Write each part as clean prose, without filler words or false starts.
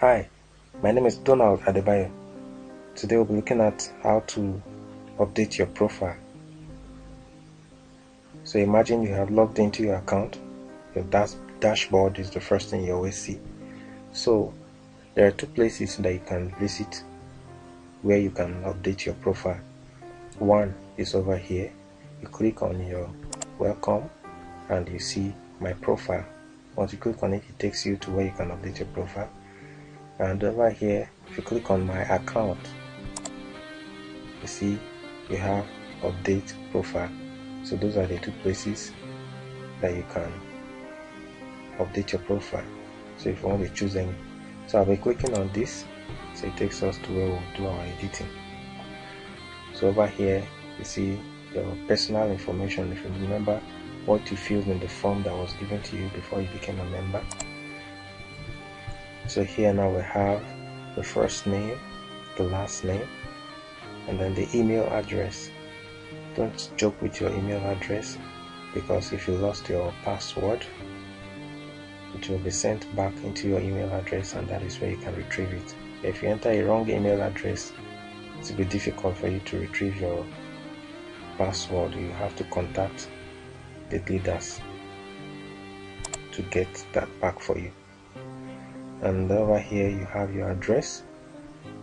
Hi, my name is Donald Adebayo. Today we'll be looking at how to update your profile. So imagine you have logged into your account. Your dashboard is the first thing you always see. So there are two places that you can visit where you can update your profile. One is over here. You click on your welcome and you see my profile. Once you click on it, it takes you to where you can update your profile. And over here, if you click on my account, you see you have update profile. So those are the two places that you can update your profile. So if you want to choose any, so I'll be clicking on this, so it takes us to where we'll do our editing. So over here you see your personal information. If you remember what you filled in the form that was given to you before you became a member. So here now we have the first name, the last name, and then the email address. Don't joke with your email address, because if you lost your password, it will be sent back into your email address, and that is where you can retrieve it. If you enter a wrong email address, it will be difficult for you to retrieve your password. You have to contact the leaders to get that back for you. And over here you have your address,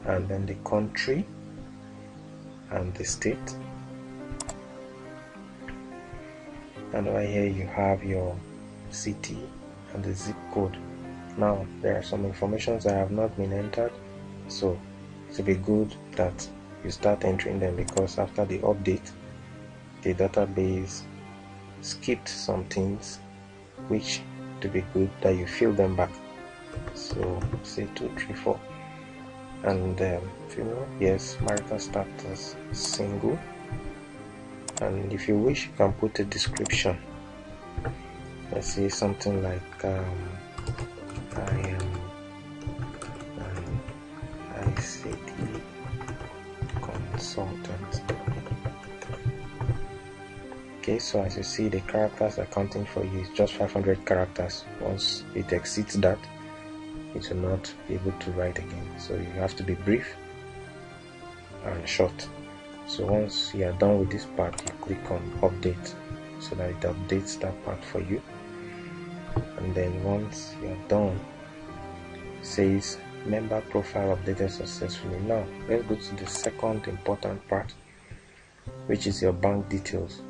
and then the country and the state, and over here you have your city and the zip code. Now there are some informations that have not been entered, so it will be good that you start entering them, because after the update the database skipped some things, which to be good that you fill them back. So say 2, 3, 4, and female, yes, marital status single, and if you wish you can put a description. Let's say something like I am an ICT consultant. Okay, so as you see, the characters accounting for you is just 500 characters. Once it exceeds that, it will not be able to write again. So you have to be brief and short. So once you are done with this part, you click on update, so that it updates that part for you. And then once you are done, it says member profile updated successfully. Now let's go to the second important part, which is your bank details.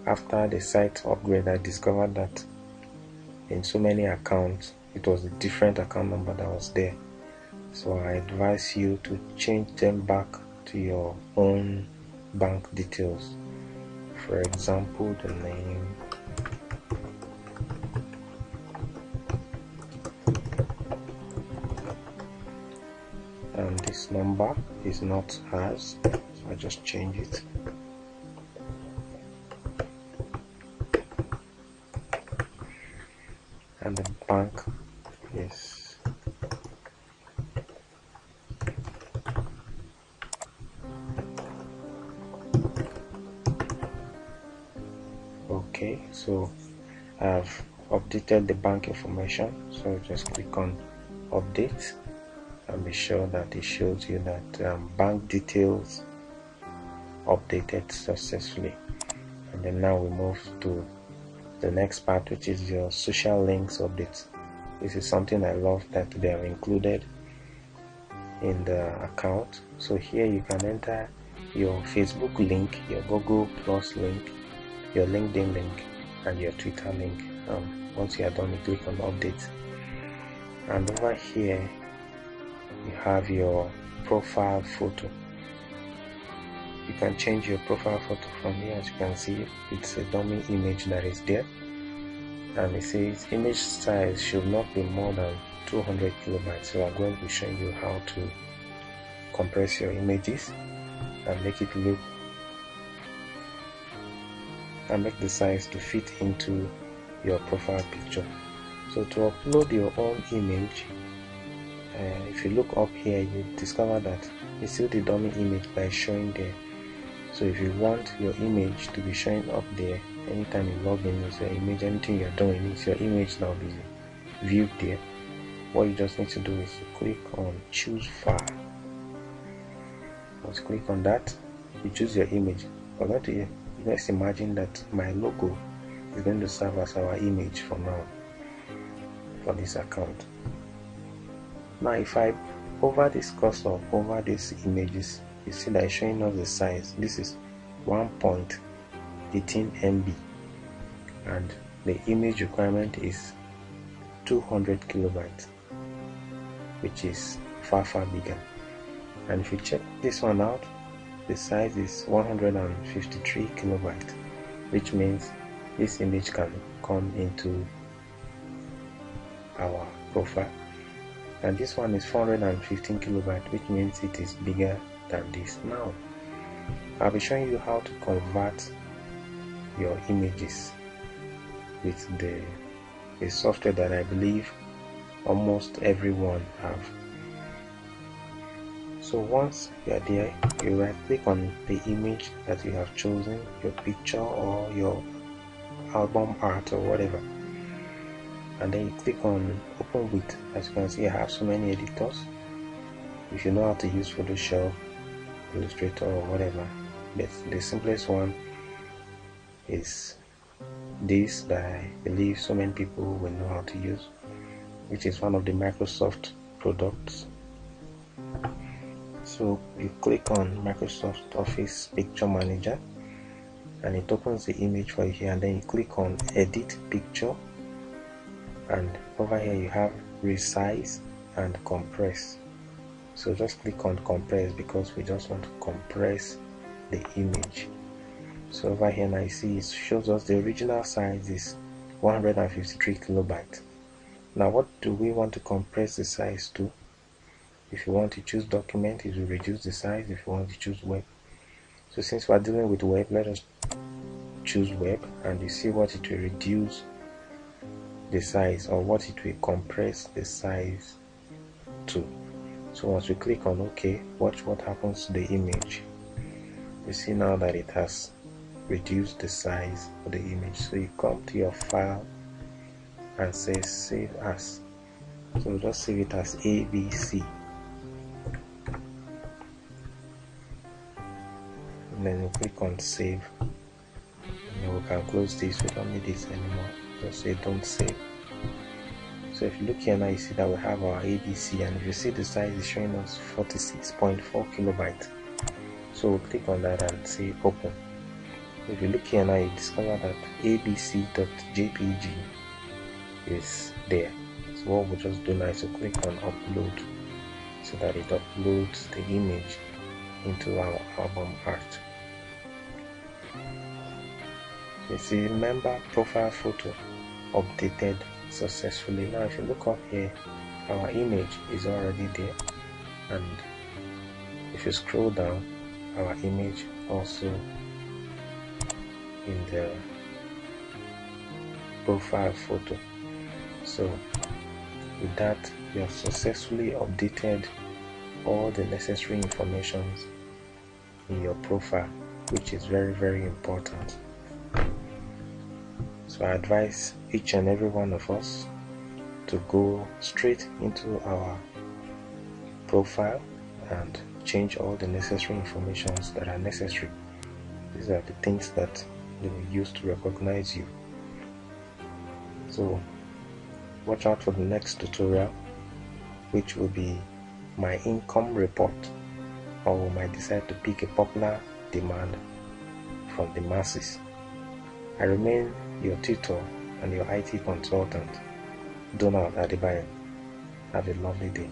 After the site upgrade, I discovered that in so many accounts it was a different account number that was there. So I advise you to change them back to your own bank details. For example, the name, and this number is not ours, so I just change it. And the bank is okay. So I've updated the bank information, so just click on update and be sure that it shows you that bank details updated successfully. And then now we move to the next part, which is your social links updates. This is something I love that they have included in the account. So here you can enter your Facebook link, your Google Plus link, your LinkedIn link, and your Twitter link. Once you are done, you click on update, and over here you have your profile photo. You can change your profile photo from here. As you can see, it's a dummy image that is there, and it says image size should not be more than 200 kilobytes. So I'm going to be showing you how to compress your images and make it look and make the size to fit into your profile picture. So to upload your own image, if you look up here, you discover that it's still the dummy image by showing there. So if you want your image to be showing up there anytime you log in, it's your image. Anything you're doing, it's your image that will be viewed there. what you just need to do is to click on choose file. Once you click on that, you choose your image. We're going to let's imagine that my logo is going to serve as our image for now for this account. Now if I hover this cursor over these images, you see that it's showing us the size. This is 1.18 MB and the image requirement is 200 kilobytes, which is far bigger. And if you check this one out, the size is 153 kilobytes, which means this image can come into our profile. And this one is 415 kilobytes, which means it is bigger than this. Now I'll be showing you how to convert your images with the software that I believe almost everyone have. So once you are there, you right click on the image that you have chosen, your picture or your album art or whatever, and then you click on open with. As you can see, I have so many editors. If you know how to use Photoshop, Illustrator or whatever, but the simplest one is this that I believe so many people will know how to use, which is one of the Microsoft products. So you click on Microsoft Office Picture Manager and it opens the image for you here, and then you click on edit picture, and over here you have resize and compress. So just click on compress because we just want to compress the image. So over here now you see it shows us the original size is 153 kilobytes. Now what do we want to compress the size to? If you want to choose document, it will reduce the size. If you want to choose web, so since we are dealing with web, let us choose web, and you see what it will reduce the size, or what it will compress the size to. So once we click on OK, watch what happens to the image. You see now that it has reduce the size of the image. So you come to your file and say save as. So just save it as ABC, and then you click on save, and then we can close this. We don't need this anymore. Just say don't save. So if you look here now, you see that we have our ABC, and if you see the size is showing us 46.4 kilobytes. So we'll click on that and say open. If you look here now, you discover that abc.jpg is there. So what we'll just do now is to click on upload, so that it uploads the image into our album art. You see member profile photo updated successfully. Now if you look up here, our image is already there, and if you scroll down, our image also in the profile photo. So with that, you have successfully updated all the necessary information in your profile, which is very important. So I advise each and every one of us to go straight into our profile and change all the necessary information that are necessary. These are the things that they will use to recognize you. So watch out for the next tutorial, which will be my income report, or we might decide to pick a popular demand from the masses. I remain your tutor and your IT consultant, Donald Adebayo. Have a lovely day.